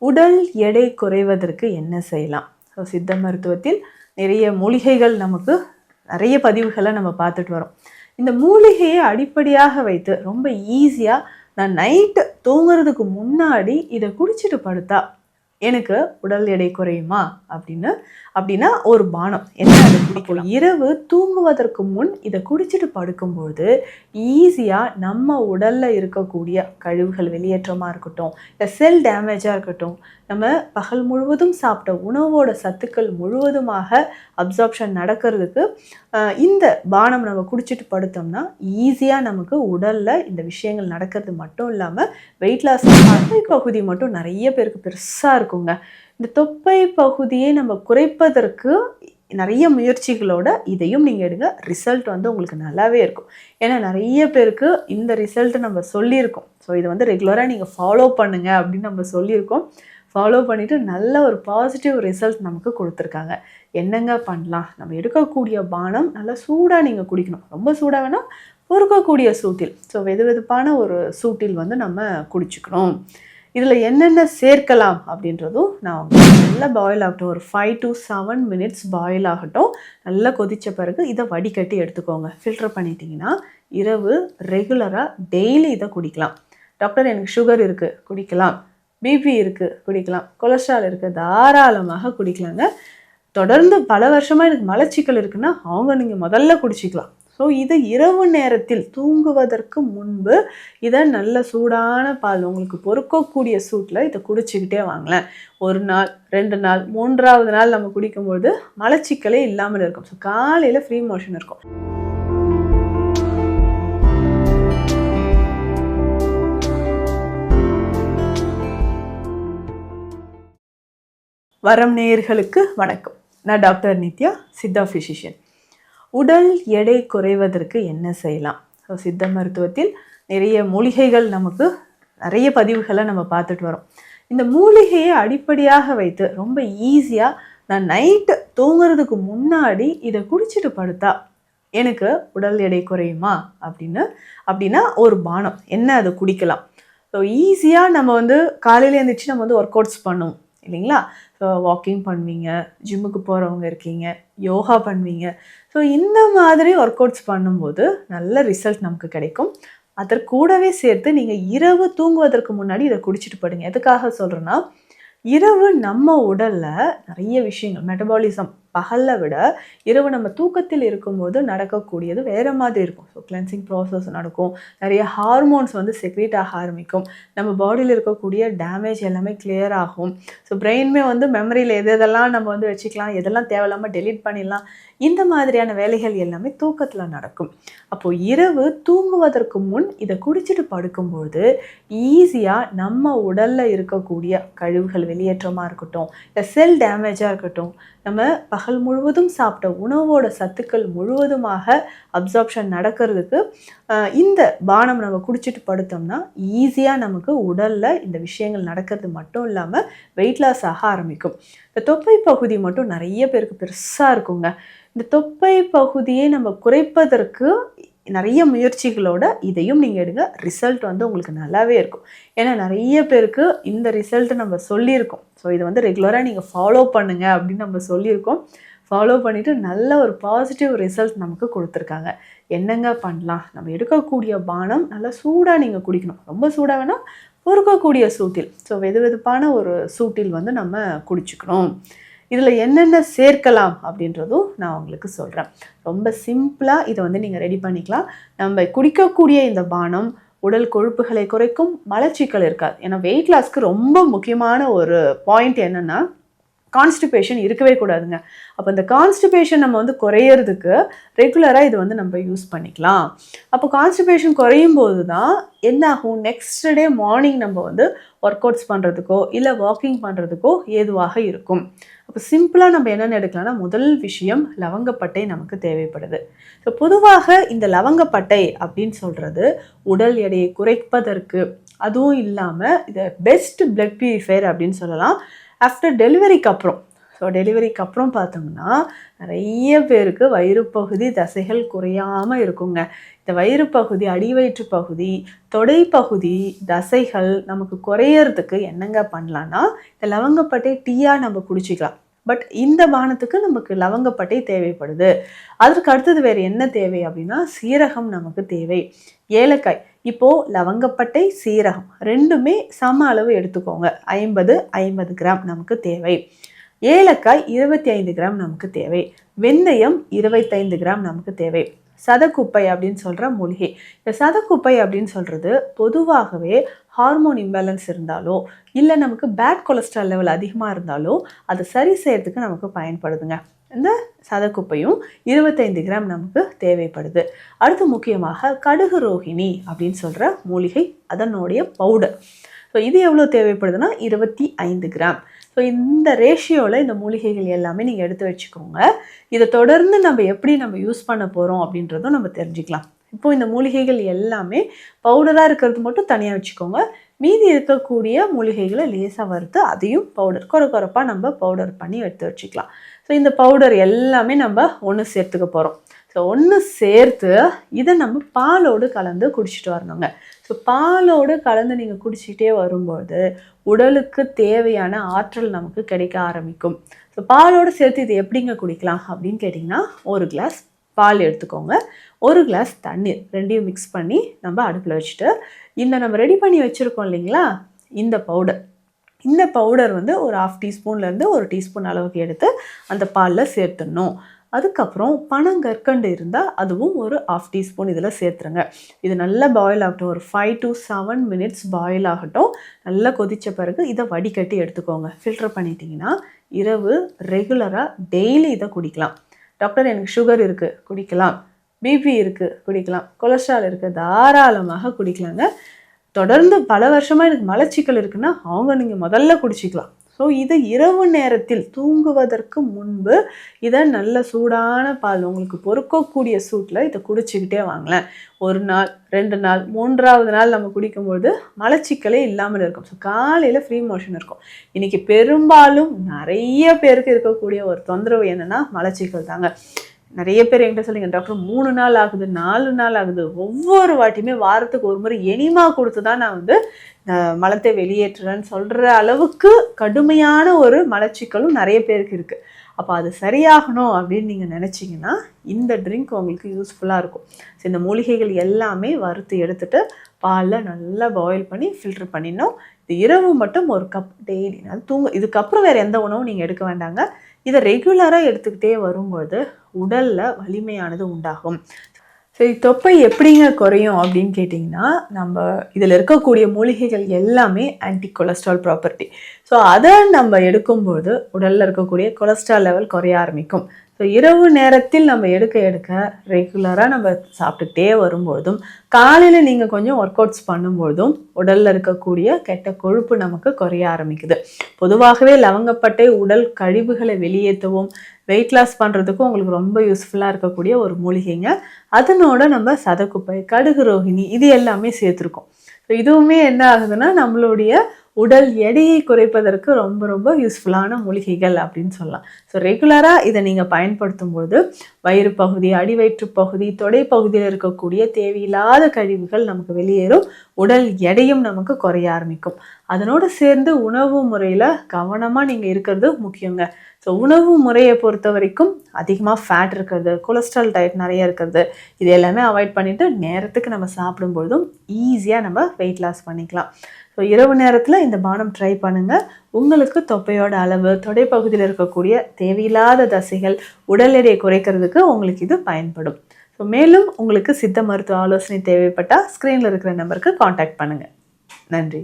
உடல் எடை குறைவதற்கு என்ன செய்யலாம்? சித்த மருத்துவத்தில் நிறைய மூலிகைகள் நமக்கு நிறைய பதிவுகளை நம்ம பார்த்துட்டு வரோம். இந்த மூலிகையை அடிப்படையாக வைத்து ரொம்ப ஈஸியாக நான் நைட்டு தூங்குறதுக்கு முன்னாடி இதை குடிச்சிட்டு படுத்தா எனக்கு உடல் எடை குறையுமா அப்படின்னா ஒரு பானம் என்ன அதை குடிக்கலாம். இரவு தூங்குவதற்கு முன் இதை குடிச்சிட்டு படுக்கும்போது ஈஸியாக நம்ம உடலில் இருக்கக்கூடிய கழிவுகள் வெளியேற்றமாக இருக்கட்டும், இல்லை செல் டேமேஜாக இருக்கட்டும், நம்ம பகல் முழுவதும் சாப்பிட்ட உணவோட சத்துக்கள் முழுவதுமாக அப்சார்ப்ஷன் நடக்கிறதுக்கு இந்த பானம் நம்ம குடிச்சிட்டு படுத்தோம்னா ஈஸியாக நமக்கு உடலில் இந்த விஷயங்கள் நடக்கிறது மட்டும் இல்லாமல் வெயிட் லாஸ் பகுதி மட்டும் நிறைய பேருக்கு பெருசாக இருக்குங்க. இந்த தொப்பை பகுதியை நம்ம குறைப்பதற்கு நிறைய முயற்சிகளோட இதையும் நீங்கள் எடுங்க. ரிசல்ட் உங்களுக்கு நல்லாவே இருக்கும். ஏன்னா நிறைய பேருக்கு இந்த ரிசல்ட் நம்ம சொல்லியிருக்கோம். ஸோ இதை ரெகுலராக நீங்கள் ஃபாலோ பண்ணுங்க அப்படின்னு நம்ம சொல்லியிருக்கோம். ஃபாலோ பண்ணிவிட்டு நல்ல ஒரு பாசிட்டிவ் ரிசல்ட் நமக்கு கொடுத்துருக்காங்க. என்னங்க பண்ணலாம்? நம்ம எடுக்கக்கூடிய பானம் நல்லா சூடாக நீங்கள் குடிக்கணும். ரொம்ப சூடாக வேணால் பொறுக்கக்கூடிய சூட்டில், ஸோ வெது வெதுப்பான ஒரு சூட்டில் நம்ம குடிச்சுக்கணும். இதில் என்னென்ன சேர்க்கலாம் அப்படின்றதும் நான் நல்லா பாயில் ஆகட்டும், ஒரு 5 to 7 minutes பாயில் ஆகட்டும். நல்லா கொதித்த பிறகு இதை வடிகட்டி எடுத்துக்கோங்க. ஃபில்டர் பண்ணிட்டீங்கன்னா இரவு ரெகுலராக டெய்லி இதை குடிக்கலாம். டாக்டர் எனக்கு சுகர் இருக்குது குடிக்கலாம், பிபி இருக்குது குடிக்கலாம், கொலஸ்ட்ரால் இருக்குது தாராளமாக குடிக்கலாங்க. தொடர்ந்து பல வருஷமாக எனக்கு மலச்சிக்கல் இருக்குன்னா நீங்கள் முதல்ல குடிச்சிக்கலாம். ஸோ இது இரவு நேரத்தில் தூங்குவதற்கு முன்பு இதை நல்ல சூடான பால் உங்களுக்கு பொறுக்கக்கூடிய சூட்டில் இதை குடிச்சிக்கிட்டே வாங்கலேன். 1 நாள் 2 நாள் 3ஆவது நாள் நம்ம குடிக்கும்போது மலச்சிக்கலே இல்லாமல் இருக்கும். ஸோ காலையில் ஃப்ரீ மோஷன் இருக்கும். வரம் நேயர்களுக்கு வணக்கம். நான் டாக்டர் நித்யா, சித்தா ஃபிசிஷியன். உடல் எடை குறைவதற்கு என்ன செய்யலாம்? ஸோ சித்த மருத்துவத்தில் நிறைய மூலிகைகள் நமக்கு நிறைய பதிவுகளை நம்ம பார்த்துட்டு வரோம். இந்த மூலிகையை அடிப்படையாக வைத்து ரொம்ப ஈஸியாக நான் நைட்டு தூங்குறதுக்கு முன்னாடி இதை குடிச்சிட்டு படுத்தா எனக்கு உடல் எடை குறையுமா அப்படின்னா ஒரு பானம் என்ன அதை குடிக்கலாம். ஸோ ஈஸியாக நம்ம காலையில் எழுந்திரிச்சு நம்ம ஒர்க் அவுட்ஸ் பண்ணுவோம் இல்லைங்களா? ஸோ வாக்கிங் பண்ணுவீங்க, ஜிம்முக்கு போகிறவங்க இருக்கீங்க, யோகா பண்ணுவீங்க. ஸோ இந்த மாதிரி ஒர்க் அவுட்ஸ் பண்ணும்போது நல்ல ரிசல்ட் நமக்கு கிடைக்கும். அதற்கூடவே சேர்த்து நீங்கள் இரவு தூங்குவதற்கு முன்னாடி இதை குடிச்சிட்டு படுங்க. எதுக்காக சொல்கிறேன்னா, இரவு நம்ம உடலில் நிறைய விஷயங்கள் மெட்டபாலிசம் பகலை விட இரவு நம்ம தூக்கத்தில் இருக்கும்போது நடக்கக்கூடியது வேறு மாதிரி இருக்கும். ஸோ கிளென்சிங் ப்ராசஸ் நடக்கும், நிறைய ஹார்மோன்ஸ் செக்ரேட் ஆக ஆரம்பிக்கும், நம்ம பாடியில் இருக்கக்கூடிய டேமேஜ் எல்லாமே கிளியர் ஆகும். ஸோ பிரெயின்மே மெமரியில் எதெல்லாம் நம்ம வச்சுக்கலாம், எதெல்லாம் தேவையில்லாமல் டெலீட் பண்ணிடலாம். இந்த மாதிரியான வேலைகள் எல்லாமே தூக்கத்தில் நடக்கும். அப்போது இரவு தூங்குவதற்கு முன் இதை குடிச்சிட்டு படுக்கும்போது ஈஸியாக நம்ம உடலில் இருக்கக்கூடிய கழிவுகள் வெளியேற்றமாக இருக்கட்டும், இல்லை செல் டேமேஜாக இருக்கட்டும், நம்ம பகல் முழுவதும் சாப்பிட்ட உணவோட சத்துக்கள் முழுவதுமாக அப்சார்ப்ஷன் நடக்கிறதுக்கு இந்த பானம் நம்ம குடிச்சிட்டு படுத்தோம்னா ஈஸியாக நமக்கு உடலில் இந்த விஷயங்கள் நடக்கிறது மட்டும் இல்லாமல் வெயிட் லாஸ் ஆக ஆரம்பிக்கும். இந்த தொப்பை பகுதி மட்டும் நிறைய பேருக்கு பெருசாக இருக்குங்க. இந்த தொப்பை பகுதியை நம்ம குறைப்பதற்கு நிறைய முயற்சிகளோட இதையும் நீங்கள் எடுங்க. ரிசல்ட் உங்களுக்கு நல்லாவே இருக்கும். ஏன்னா நிறைய பேருக்கு இந்த ரிசல்ட் நம்ம சொல்லியிருக்கோம். ஸோ இதை ரெகுலராக நீங்கள் ஃபாலோ பண்ணுங்க அப்படின்னு நம்ம சொல்லியிருக்கோம். ஃபாலோ பண்ணிவிட்டு நல்ல ஒரு பாசிட்டிவ் ரிசல்ட் நமக்கு கொடுத்துருக்காங்க. என்னங்க பண்ணலாம்? நம்ம எடுக்கக்கூடிய பானம் நல்லா சூடாக நீங்கள் குடிக்கணும். ரொம்ப சூடாக வேணால் பொறுக்கக்கூடிய சூட்டில், ஸோ வெது வெதுப்பான ஒரு சூட்டில் நம்ம குடிச்சுக்கணும். இதில் என்னென்ன சேர்க்கலாம் அப்படின்றதும் நான் உங்களுக்கு சொல்கிறேன். ரொம்ப சிம்பிளாக இதை நீங்கள் ரெடி பண்ணிக்கலாம். நம்ம குடிக்கக்கூடிய இந்த பானம் உடல் கொழுப்புகளை குறைக்கும், மலச்சிக்கல் இருக்காது. ஏன்னா வெயிட் லாஸ்க்கு ரொம்ப முக்கியமான ஒரு பாயிண்ட் என்னென்னா, கான்ஸ்டிபேஷன் இருக்கவே கூடாதுங்க. அப்போ இந்த கான்ஸ்டிபேஷன் நம்ம குறையிறதுக்கு ரெகுலராக இது நம்ம யூஸ் பண்ணிக்கலாம். அப்போ கான்ஸ்டிபேஷன் குறையும் போது தான் என்ன ஆகும், நெக்ஸ்ட் டே மார்னிங் நம்ம ஒர்க் அவுட்ஸ் பண்ணுறதுக்கோ இல்லை வாக்கிங் பண்ணுறதுக்கோ ஏதுவாக இருக்கும். அப்போ சிம்பிளாக நம்ம என்னென்னு எடுக்கலாம்னா, முதல் விஷயம் லவங்கப்பட்டை நமக்கு தேவைப்படுது. ஸோ பொதுவாக இந்த லவங்கப்பட்டை அப்படின்னு சொல்கிறது உடல் எடையை குறைப்பதற்கு, அதுவும் இல்லாமல் இது பெஸ்ட் பிளட் பியூரிஃபையர் அப்படின்னு சொல்லலாம். ஆஃப்டர் டெலிவரிக்கு அப்புறம் ஸோ டெலிவரிக்கு அப்புறம் பார்த்தோம்னா நிறைய பேருக்கு வயிறு பகுதி தசைகள் குறையாமல் இருக்குங்க. இந்த வயிறு பகுதி, அடிவயிற்று பகுதி, தொடைப்பகுதி தசைகள் நமக்கு குறையறதுக்கு என்னங்க பண்ணலான்னா, இந்த லவங்கப்பட்டை டீயாக நம்ம குடிச்சிக்கலாம். பட் இந்த பானத்துக்கு நமக்கு லவங்கப்பட்டை தேவைப்படுது. அதற்கு அடுத்தது வேறு என்ன தேவை அப்படின்னா, சீரகம் நமக்கு தேவை, ஏலக்காய். இப்போது லவங்கப்பட்டை, சீரகம் ரெண்டுமே சம அளவு எடுத்துக்கோங்க. 50 கிராம் நமக்கு தேவை. ஏலக்காய் 25 கிராம் நமக்கு தேவை. வெந்தயம் 25 கிராம் நமக்கு தேவை. சதக்குப்பை அப்படின்னு சொல்கிற மூலிகை. இந்த சதக்குப்பை அப்படின்னு சொல்கிறது பொதுவாகவே ஹார்மோன் இம்பேலன்ஸ் இருந்தாலோ இல்லை நமக்கு பேட் கொலஸ்ட்ரால் லெவல் அதிகமாக இருந்தாலோ அதை சரி செய்யறதுக்கு நமக்கு பயன்படுதுங்க. இந்த சதக்குப்பையும் 25 கிராம் நமக்கு தேவைப்படுது. அடுத்து முக்கியமாக கடுகு ரோகிணி அப்படின்னு சொல்கிற மூலிகை, அதனுடைய பவுடர். ஸோ இது எவ்வளோ தேவைப்படுதுன்னா 25 கிராம். ஸோ இந்த ரேஷியோவில் இந்த மூலிகைகள் எல்லாமே நீங்கள் எடுத்து வச்சுக்கோங்க. இதை தொடர்ந்து நம்ம எப்படி யூஸ் பண்ண போகிறோம் அப்படின்றதும் நம்ம தெரிஞ்சுக்கலாம். இப்போது இந்த மூலிகைகள் எல்லாமே பவுடராக இருக்கிறது மட்டும் தனியாக வச்சுக்கோங்க. மீதி இருக்கக்கூடிய மூலிகைகளை லேசாக வறுத்து அதையும் குறைப்பாக நம்ம பவுடர் பண்ணி எடுத்து வச்சுக்கலாம். ஸோ இந்த பவுடர் எல்லாமே நம்ம ஒன்று சேர்த்துக்க போகிறோம். ஸோ ஒன்று சேர்த்து இதை நம்ம பாலோடு கலந்து குடிச்சிட்டு வரணுங்க. ஸோ பாலோடு கலந்து நீங்கள் குடிச்சிக்கிட்டே வரும்போது உடலுக்கு தேவையான ஆற்றல் நமக்கு கிடைக்க ஆரம்பிக்கும். ஸோ பாலோடு சேர்த்து இது எப்படிங்க குடிக்கலாம் அப்படின்னு கேட்டிங்கன்னா, ஒரு கிளாஸ் பால் எடுத்துக்கோங்க, ஒரு கிளாஸ் தண்ணீர், ரெண்டையும் மிக்ஸ் பண்ணி நம்ம அடுப்பில் வச்சுட்டு நம்ம ரெடி பண்ணி வச்சுருக்கோம் இல்லைங்களா இந்த பவுடர் ஒரு 1/2 டீஸ்பூன்லேருந்து 1 டீஸ்பூன் அளவுக்கு எடுத்து அந்த பாலில் சேர்த்துடணும். அதுக்கப்புறம் பனங்கற்கண்டு இருந்தால் அதுவும் ஒரு 1/2 டீஸ்பூன் இதில் சேர்த்துருங்க. இது நல்லா பாயில் ஆகட்டும், ஒரு 5 to 7 மினிட்ஸ் பாயில் ஆகட்டும். நல்லா கொதித்த பிறகு இதை வடிகட்டி எடுத்துக்கோங்க. ஃபில்டர் பண்ணிட்டீங்கன்னா இரவு ரெகுலராக டெய்லி இதை குடிக்கலாம். டாக்டர் எனக்கு சுகர் இருக்குது குடிக்கலாம், பிபி இருக்குது குடிக்கலாம், கொலஸ்ட்ரால் இருக்குது தாராளமாக குடிக்கலாங்க. தொடர்ந்து பல வருஷமாக எனக்கு மலச்சிக்கல் இருக்குன்னா நீங்கள் முதல்ல குடிச்சிக்கலாம். ஸோ இது இரவு நேரத்தில் தூங்குவதற்கு முன்பு இதை நல்ல சூடான பால் உங்களுக்கு பொறுக்கக்கூடிய சூட்டில் இதை குடிச்சிக்கிட்டே வாங்கலேன். 1 நாள், 2 நாள், 3ஆவது நாள் நம்ம குடிக்கும்போது மலச்சிக்கலே இல்லாமல் இருக்கும். ஸோ காலையில் ஃப்ரீ மோஷன் இருக்கும். இன்றைக்கி பெரும்பாலும் நிறைய பேருக்கு இருக்கக்கூடிய ஒரு தொந்தரவு என்னென்னா மலச்சிக்கல் தாங்க. நிறைய பேர் என்கிட்ட சொல்லிங்க, டாக்டர் 3 நாள் ஆகுது, 4 நாள் ஆகுது, ஒவ்வொரு வாட்டியுமே வாரத்துக்கு ஒரு முறை எனிமா கொடுத்து தான் நான் மலத்தை வெளியேற்றுறேன்னு சொல்கிற அளவுக்கு கடுமையான ஒரு மலச்சிக்கலும் நிறைய பேருக்கு இருக்குது. அப்போ அது சரியாகணும் அப்படின்னு நீங்கள் நினச்சிங்கன்னா இந்த ட்ரிங்க் உங்களுக்கு யூஸ்ஃபுல்லாக இருக்கும். ஸோ இந்த மூலிகைகள் எல்லாமே வறுத்து எடுத்துகிட்டு பாலில் நல்லா பாயில் பண்ணி ஃபில்டர் பண்ணிடணும். இது இரவு மட்டும் 1 கப் டெய்லி, அது இதுக்கப்புறம் வேறு எந்த உணவும் நீங்கள் எடுக்க வேண்டாங்க. இதை ரெகுலராக எடுத்துக்கிட்டே வரும்போது உடலில் வலிமையானது உண்டாகும். சரி, தொப்பை எப்படிங்க குறையும் அப்படின்னு கேட்டிங்கன்னா, நம்ம இதில் இருக்கக்கூடிய மூலிகைகள் எல்லாமே ஆன்டி கொலஸ்ட்ரால் ப்ராப்பர்ட்டி. ஸோ அதை நம்ம எடுக்கும்போது உடலில் இருக்கக்கூடிய கொலஸ்ட்ரால் லெவல் குறைய ஆரம்பிக்கும். ஸோ இரவு நேரத்தில் நம்ம எடுக்க ரெகுலராக நம்ம சாப்பிட்டுக்கிட்டே வரும்போதும் காலையில் நீங்கள் கொஞ்சம் ஒர்க் அவுட்ஸ் பண்ணும்போதும் உடலில் இருக்கக்கூடிய கெட்ட கொழுப்பு நமக்கு குறைய ஆரம்பிக்குது. பொதுவாகவே லவங்கப்பட்டை உடல் கழிவுகளை வெளியேற்றவும் வெயிட் லாஸ் பண்ணுறதுக்கும் உங்களுக்கு ரொம்ப யூஸ்ஃபுல்லாக இருக்கக்கூடிய ஒரு மூலிகைங்க. அதனோட நம்ம சதக்குப்பை, கடுகு ரோகிணி இது எல்லாமே சேர்த்துருக்கோம். ஸோ இதுவுமே என்ன ஆகுதுன்னா நம்மளுடைய உடல் எடையை குறைப்பதற்கு ரொம்ப ரொம்ப யூஸ்ஃபுல்லான மூலிகைகள் அப்படின்னு சொல்லலாம். ஸோ ரெகுலராக இதை நீங்கள் பயன்படுத்தும் போது வயிறு பகுதி, அடிவயிற்று பகுதி, தொடைப்பகுதியில் இருக்கக்கூடிய தேவையில்லாத கழிவுகள் நமக்கு வெளியேறும், உடல் எடையும் நமக்கு குறைய ஆரம்பிக்கும். அதனோடு சேர்ந்து உணவு முறையில் கவனமாக நீங்கள் இருக்கிறது முக்கியங்க. ஸோ உணவு முறையை பொறுத்த வரைக்கும் அதிகமாக ஃபேட் இருக்கிறது, கொலஸ்ட்ரால் டயட் நிறைய இருக்கிறது, இது எல்லாமே அவாய்ட் பண்ணிவிட்டு நேரத்துக்கு நம்ம சாப்பிடும்பொழுதும் ஈஸியாக நம்ம வெயிட் லாஸ் பண்ணிக்கலாம். ஸோ இரவு நேரத்தில் இந்த பானம் ட்ரை பண்ணுங்கள். உங்களுக்கு தொப்பையோட அளவு, தொடைப்பகுதியில் இருக்கக்கூடிய தேவையில்லாத தசைகள், உடல் எடையை குறைக்கிறதுக்கு உங்களுக்கு இது பயன்படும். ஸோ மேலும் உங்களுக்கு சித்த மருத்துவ ஆலோசனை தேவைப்பட்டால் ஸ்க்ரீனில் இருக்கிற நம்பருக்கு காண்டாக்ட் பண்ணுங்கள். நன்றி.